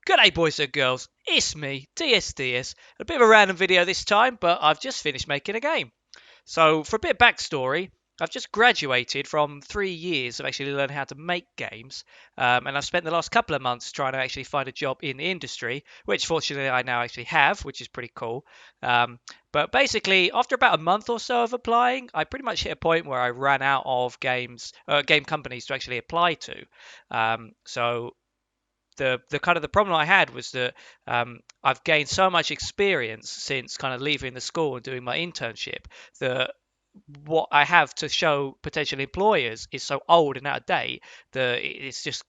G'day boys and girls, it's me, TSDS. A bit of a random video this time, but I've just finished making a game. So for a bit of backstory, I've just graduated from 3 years of actually learning how to make games, and I've spent the last couple of months trying to actually find a job in the industry, which fortunately I now actually have, which is pretty cool. But basically, after about a month or so of applying, I pretty much hit a point where I ran out of game companies to actually apply to. So the kind of the problem I had was that I've gained so much experience since kind of leaving the school and doing my internship that what I have to show potential employers is so old and out of date that it's just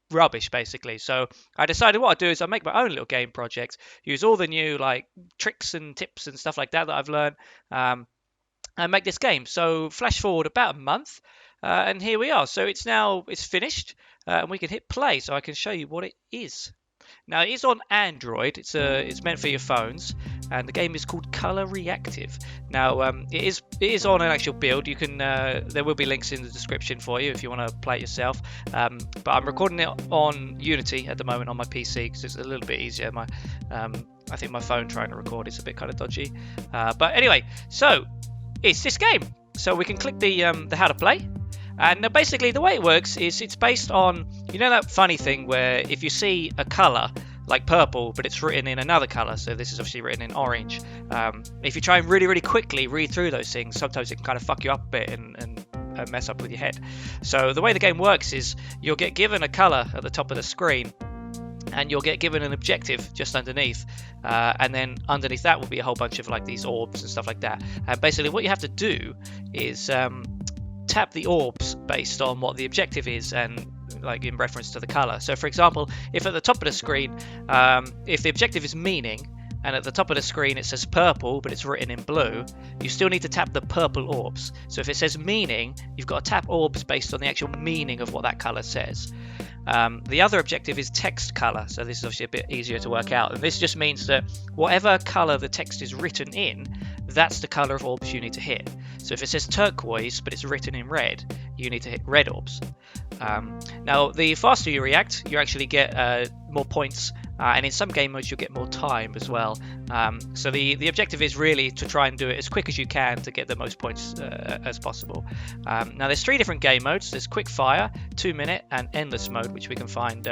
rubbish basically. So I decided what I'd do is I'll make my own little game project, use all the new like tricks and tips and stuff like that I've learned, and make this game. So flash forward about a month, and here we are. So it's finished, and we can hit play. So I can show you what it is. Now it is on Android. It's meant for your phones, and the game is called Color Reactive. Now it is on an actual build. You can there will be links in the description for you if you want to play it yourself. But I'm recording it on Unity at the moment on my PC because it's a little bit easier. I think my phone trying to record is a bit kind of dodgy. But anyway, so it's this game. So we can click the how to play. And basically the way it works is it's based on, you know, that funny thing where if you see a color like purple but it's written in another color, so this is obviously written in orange, if you try and really quickly read through those things, sometimes it can kind of fuck you up a bit and mess up with your head. So the way the game works is you'll get given a color at the top of the screen and you'll get given an objective just underneath, and then underneath that will be a whole bunch of like these orbs and stuff like that. And basically what you have to do is tap the orbs based on what the objective is and like in reference to the color. So for example, if at the top of the screen, if the objective is meaning and at the top of the screen it says purple but it's written in blue, you still need to tap the purple orbs. So if it says meaning, you've got to tap orbs based on the actual meaning of what that color says. The other objective is text color, so this is obviously a bit easier to work out, and this just means that whatever color the text is written in, that's the color of orbs you need to hit. So if it says turquoise but it's written in red, you need to hit red orbs. Now the faster you react, you actually get more points, and in some game modes you'll get more time as well. So the objective is really to try and do it as quick as you can to get the most points as possible. Now there's 3 different game modes. There's quick fire, 2-minute, and endless mode, which we can find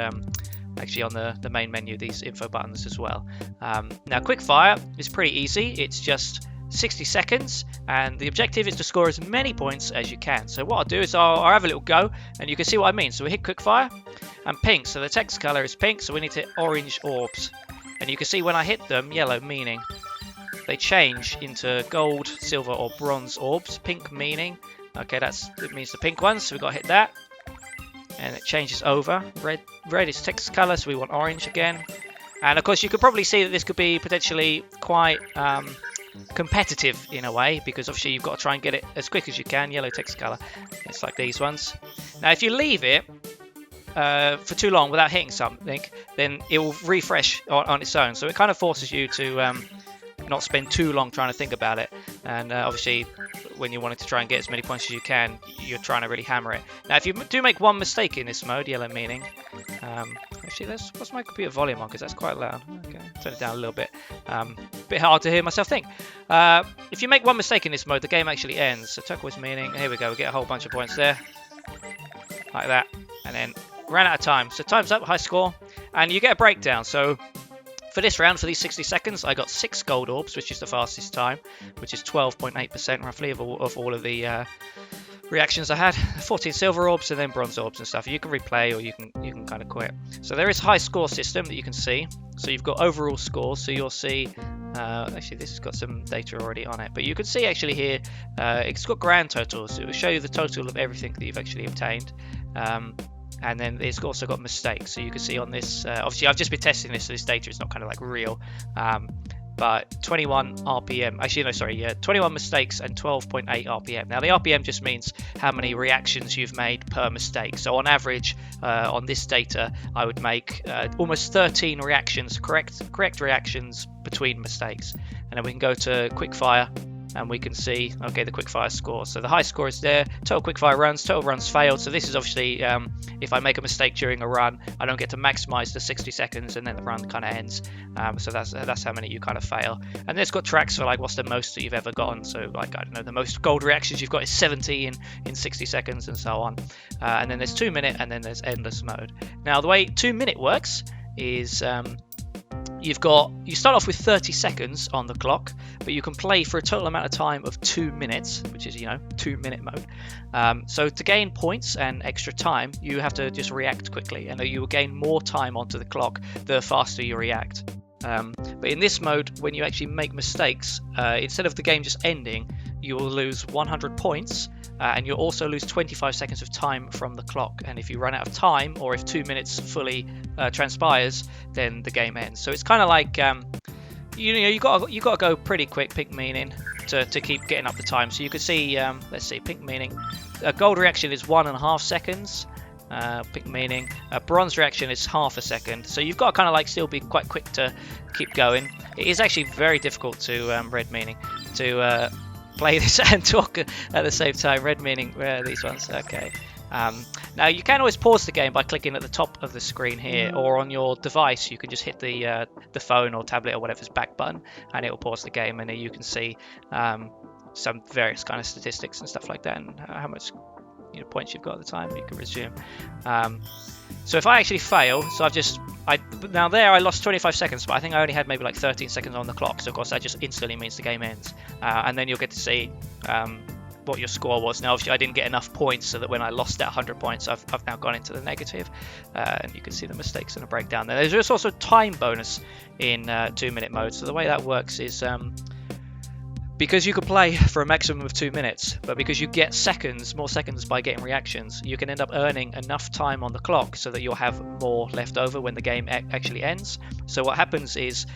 actually on the main menu, these info buttons as well. Now quick fire is pretty easy. It's just 60 seconds, and the objective is to score as many points as you can. So what I'll do is I'll have a little go and you can see what I mean. So we hit quick fire and pink, so the text color is pink, so we need to hit orange orbs, and you can see when I hit them, yellow meaning, they change into gold, silver or bronze orbs. Pink meaning, okay, it means the pink ones, so we've got to hit that, and it changes over. Red is text color, so we want orange again. And of course you could probably see that this could be potentially quite competitive in a way, because obviously you've got to try and get it as quick as you can. Yellow text color, it's like these ones. Now if you leave it for too long without hitting something, then it will refresh on its own, so it kind of forces you to not spend too long trying to think about it. And obviously when you wanted to try and get as many points as you can, you're trying to really hammer it. Now if you do make one mistake in this mode, yellow meaning, actually what's my computer volume on, because that's quite loud. Okay, turn it down a little bit. Bit hard to hear myself think. If you make one mistake in this mode, the game actually ends. So turquoise meaning, here we go, we get a whole bunch of points there, like that, and then ran out of time. So time's up, high score, and you get a breakdown. So for this round, for these 60 seconds, I got 6 gold orbs, which is the fastest time, which is 12.8% roughly of all of the reactions I had. 14 silver orbs and then bronze orbs and stuff. You can replay or you can kind of quit. So there is high score system that you can see. So you've got overall scores. So you'll see, actually this has got some data already on it, but you can see actually here, it's got grand totals. So it will show you the total of everything that you've actually obtained. And then it's also got mistakes, so you can see on this, obviously I've just been testing this, so this data is not kind of like real, but 21 RPM, actually no, sorry, 21 mistakes and 12.8 RPM. Now the RPM just means how many reactions you've made per mistake. So on average, on this data, I would make almost 13 reactions, correct reactions between mistakes. And then we can go to quick fire, and we can see, okay, the quickfire score. So the high score is there, total quickfire runs, total runs failed. So this is obviously if I make a mistake during a run, I don't get to maximize the 60 seconds and then the run kind of ends. So that's how many you kind of fail. And then it's got tracks for like what's the most that you've ever gotten. So like, I don't know, the most gold reactions you've got is 70 in 60 seconds and so on. And then there's 2 minute, and then there's endless mode. Now the way 2 minute works is you start off with 30 seconds on the clock, but you can play for a total amount of time of 2 minutes, which is 2 minute mode. So to gain points and extra time, you have to just react quickly, and you will gain more time onto the clock the faster you react. But in this mode, when you actually make mistakes, instead of the game just ending, you will lose 100 points, and you'll also lose 25 seconds of time from the clock. And if you run out of time, or if 2 minutes fully transpires, then the game ends. So it's kind of like you got to go pretty quick, pink meaning, to keep getting up the time. So you can see, let's see, pink meaning, a gold reaction is 1.5 seconds. Pink meaning, bronze reaction is half a second. So you've got to kind of like still be quite quick to keep going. It is actually very difficult to red meaning to play this and talk at the same time. Red meaning, where are these ones? Okay. Now you can always pause the game by clicking at the top of the screen here, or on your device you can just hit the phone or tablet or whatever's back button, and it will pause the game, and then you can see some various kind of statistics and stuff like that, and how much points you've got at the time. You can resume. So if I actually fail, so now there I lost 25 seconds, but I think I only had maybe like 13 seconds on the clock, so of course that just instantly means the game ends. And then you'll get to see what your score was. Now obviously I didn't get enough points, so that when I lost that 100 points, I've now gone into the negative, and you can see the mistakes in the breakdown there. There's also time bonus in 2 minute mode. So the way that works is because you can play for a maximum of 2 minutes, but because you get more seconds by getting reactions, you can end up earning enough time on the clock so that you'll have more left over when the game actually ends. So what happens is,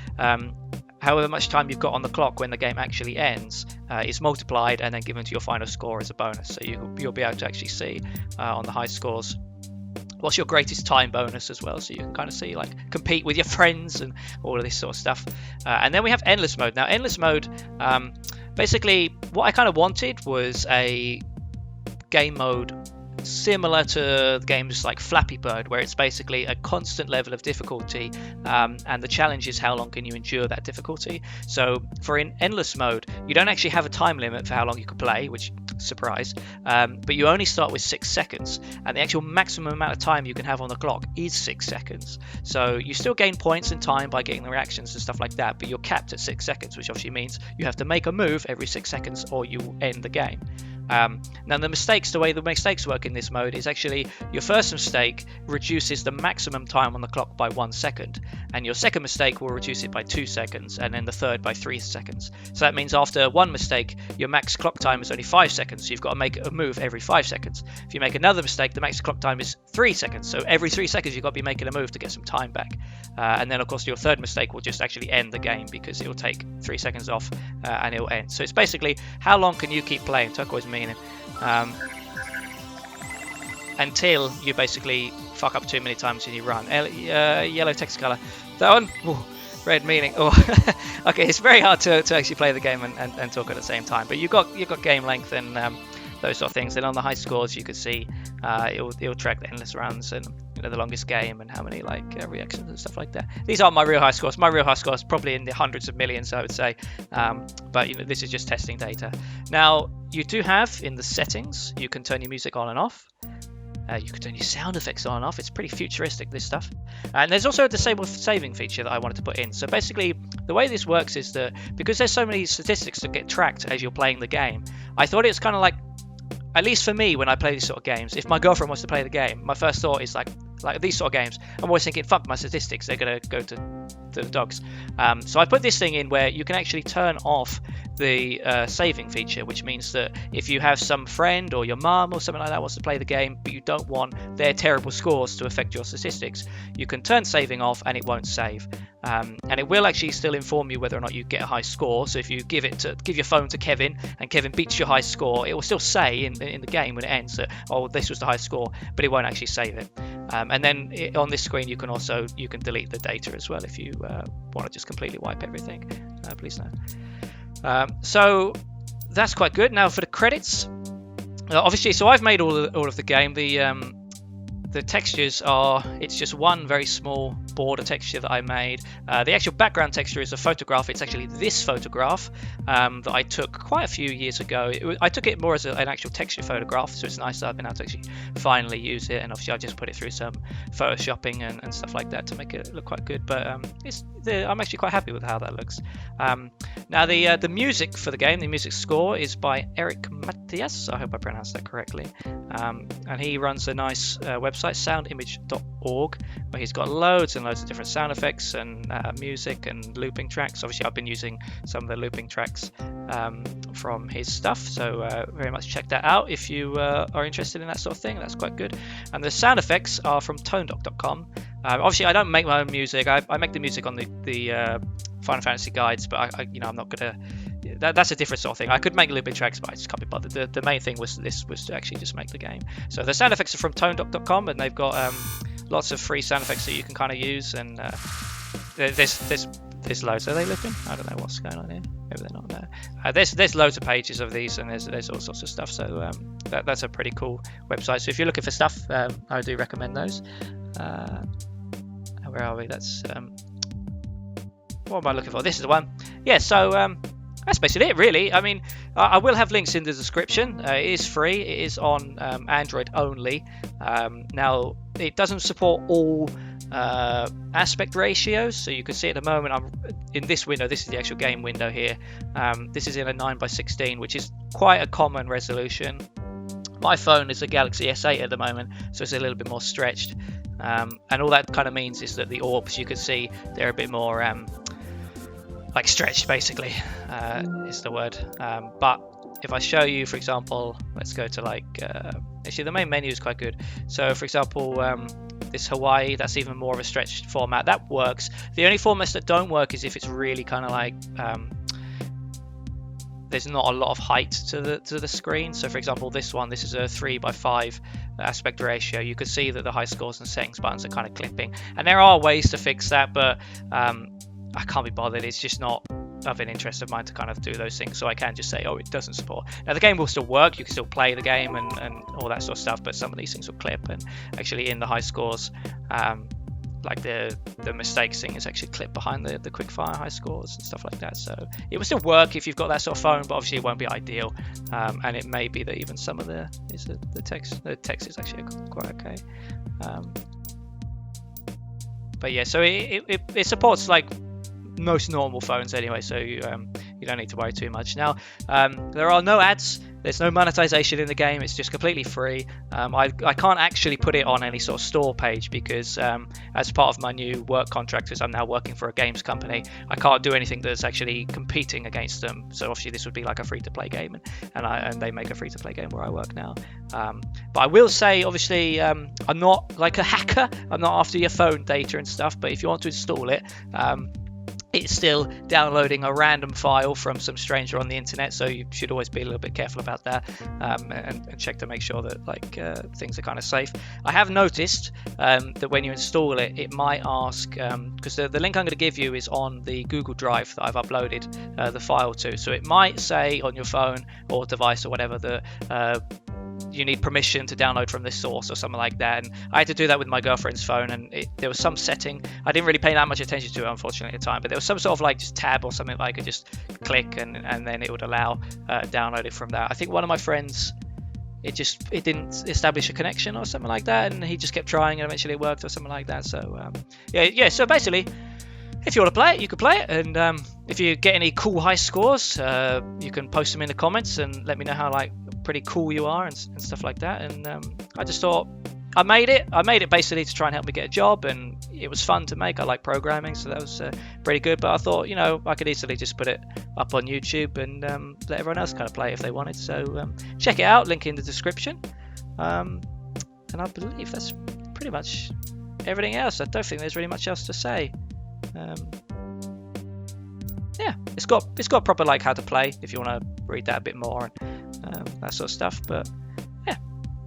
however much time you've got on the clock when the game actually ends is multiplied and then given to your final score as a bonus. So you'll be able to actually see on the high scores what's your greatest time bonus as well, so you can kind of see, like, compete with your friends and all of this sort of stuff. And then we have endless mode. Now endless mode, basically what I kind of wanted was a game mode similar to games like Flappy Bird, where it's basically a constant level of difficulty, and the challenge is how long can you endure that difficulty. So for in endless mode, you don't actually have a time limit for how long you can play, which, surprise, but you only start with 6 seconds, and the actual maximum amount of time you can have on the clock is 6 seconds. So you still gain points and time by getting the reactions and stuff like that, but you're capped at 6 seconds, which obviously means you have to make a move every 6 seconds or you end the game. Now the way the mistakes work in this mode is actually your first mistake reduces the maximum time on the clock by 1 second, and your second mistake will reduce it by 2 seconds, and then the third by 3 seconds. So that means after one mistake, your max clock time is only 5 seconds, so you've got to make a move every 5 seconds. If you make another mistake, the max clock time is 3 seconds, so every 3 seconds you've got to be making a move to get some time back. And then of course your third mistake will just actually end the game, because it will take 3 seconds off and it will end. So it's basically how long can you keep playing, turquoise meaning, until you basically fuck up too many times and you run. Yellow text color, that one. Ooh, red meaning. Oh, okay, it's very hard to actually play the game and talk at the same time, but you've got game length and those sort of things. And on the high scores you can see it'll track the endless runs and the longest game and how many reactions and stuff like that. These aren't my real high scores. My real high score is probably in the hundreds of millions, I would say, but this is just testing data. Now you do have in the settings, you can turn your music on and off. You can turn your sound effects on and off. It's pretty futuristic, this stuff. And there's also a disable saving feature that I wanted to put in. So basically, the way this works is that because there's so many statistics that get tracked as you're playing the game, I thought it's kind of like, at least for me, when I play these sort of games, if my girlfriend wants to play the game, my first thought is like these sort of games, I'm always thinking, fuck my statistics, they're going to go to the dogs. So I put this thing in where you can actually turn off the saving feature, which means that if you have some friend or your mum or something like that wants to play the game, but you don't want their terrible scores to affect your statistics, you can turn saving off and it won't save. And it will actually still inform you whether or not you get a high score. So if you give your phone to Kevin and Kevin beats your high score, it will still say in the game when it ends that, oh, this was the high score, but it won't actually save it. And then on this screen you can delete the data as well if you want to just completely wipe everything. Please no. So that's quite good. Now for the credits, obviously, so I've made all of the game. The textures are, it's just one very small border texture that I made. The actual background texture is a photograph. It's actually this photograph that I took quite a few years ago. I took it more as an actual texture photograph, so it's nice that I've been able to actually finally use it. And obviously I just put it through some photoshopping and stuff like that to make it look quite good. But I'm actually quite happy with how that looks. Now the music for the game, the music score is by Eric Matthias. I hope I pronounced that correctly. And he runs a nice website, soundimage.org, where he's got loads and loads of different sound effects and music and looping tracks. Obviously I've been using some of the looping tracks from his stuff, so very much check that out if you are interested in that sort of thing. That's quite good. And the sound effects are from tonedoc.com. Obviously I don't make my own music. I make the music on the Final Fantasy guides, but I'm not gonna. That's a different sort of thing. I could make looping tracks, but I just can't be bothered. The main thing was to actually just make the game. So the sound effects are from tonedoc.com, and they've got lots of free sound effects that you can kind of use. And there's loads. Are they looping? I don't know what's going on here. Maybe they're not there. There's loads of pages of these, and there's all sorts of stuff. So that's a pretty cool website. So if you're looking for stuff, I do recommend those. Where are we? That's what am I looking for? This is the one. Yeah. So that's basically it, really. I mean, I will have links in the description. It is free. It is on Android only. Now, it doesn't support all aspect ratios, so you can see at the moment I'm in this window. This is the actual game window here. This is in a 9:16, which is quite a common resolution. My phone is a Galaxy S8 at the moment, so it's a little bit more stretched. And all that kind of means is that the orbs, you can see they're a bit more like stretched, basically, is the word. But if I show you, for example, let's go to actually the main menu is quite good. So for example, this Hawaii, that's even more of a stretched format. That works. The only formats that don't work is if it's really kind of like there's not a lot of height to the screen. So for example, this is a 3:5 aspect ratio. You could see that the high scores and settings buttons are kind of clipping, and there are ways to fix that, but I can't be bothered. It's just not of an interest of mine to kind of do those things, so I can just say, oh, it doesn't support. Now the game will still work, you can still play the game and all that sort of stuff, but some of these things will clip. And actually in the high scores, like the mistakes thing is actually clipped behind the quickfire high scores and stuff like that. So it will still work if you've got that sort of phone, but obviously it won't be ideal. And it may be that even some of the text is actually quite okay. But yeah, so it supports like most normal phones anyway, so you don't need to worry too much. Now there are no ads, there's no monetization in the game, it's just completely free. I can't actually put it on any sort of store page because as part of my new work contract, because I'm now working for a games company, I can't do anything that's actually competing against them. So obviously this would be like a free-to-play game, and they make a free-to-play game where I work now. But I will say, obviously, I'm not like a hacker, I'm not after your phone data and stuff, but if you want to install it, it's still downloading a random file from some stranger on the internet, so you should always be a little bit careful about that, and check to make sure that things are kind of safe. I have noticed that when you install it, it might ask, because the link I'm going to give you is on the Google Drive that I've uploaded the file to, so it might say on your phone or device or whatever that you need permission to download from this source or something like that. And I had to do that with my girlfriend's phone, and there was some setting I didn't really pay that much attention to, unfortunately, at the time, but there was some sort of like just tab or something that I could just click and then it would allow download it from that. I think one of my friends, it didn't establish a connection or something like that, and he just kept trying and eventually it worked or something like that. So yeah, so basically, if you want to play it, you can play it, and if you get any cool high scores, you can post them in the comments and let me know how pretty cool you are and stuff like that. And I just thought I made it basically to try and help me get a job, and it was fun to make. I like programming, so that was pretty good. But I thought, I could easily just put it up on YouTube and let everyone else kind of play it if they wanted. So check it out, link in the description. And I believe that's pretty much everything else. I don't think there's really much else to say. Yeah, it's got proper how to play if you want to read that a bit more and that sort of stuff. But yeah,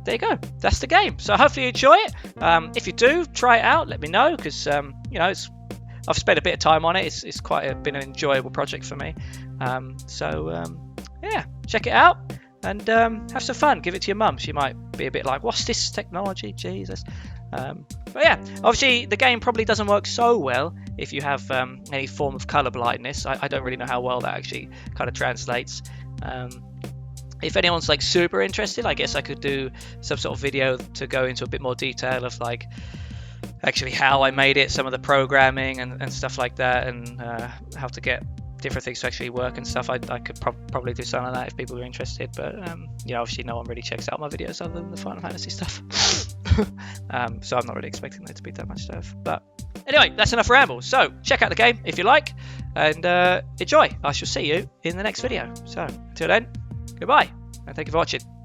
there you go. That's the game. So hopefully you enjoy it. If you do, try it out. Let me know, because I've spent a bit of time on it. It's been an enjoyable project for me. So yeah, check it out and have some fun. Give it to your mum. She might be a bit like, what's this technology, Jesus. But yeah, obviously the game probably doesn't work so well if you have any form of color blindness. I don't really know how well that actually kind of translates. If anyone's like super interested, I guess I could do some sort of video to go into a bit more detail of like actually how I made it, some of the programming and stuff like that, and how to get different things to actually work and stuff. I could probably do something like that if people are interested, but you know, obviously no one really checks out my videos other than the Final Fantasy stuff. So I'm not really expecting there to be that much stuff. But anyway, that's enough ramble. So check out the game if you like, and enjoy. I shall see you in the next video. So until then, goodbye, and thank you for watching.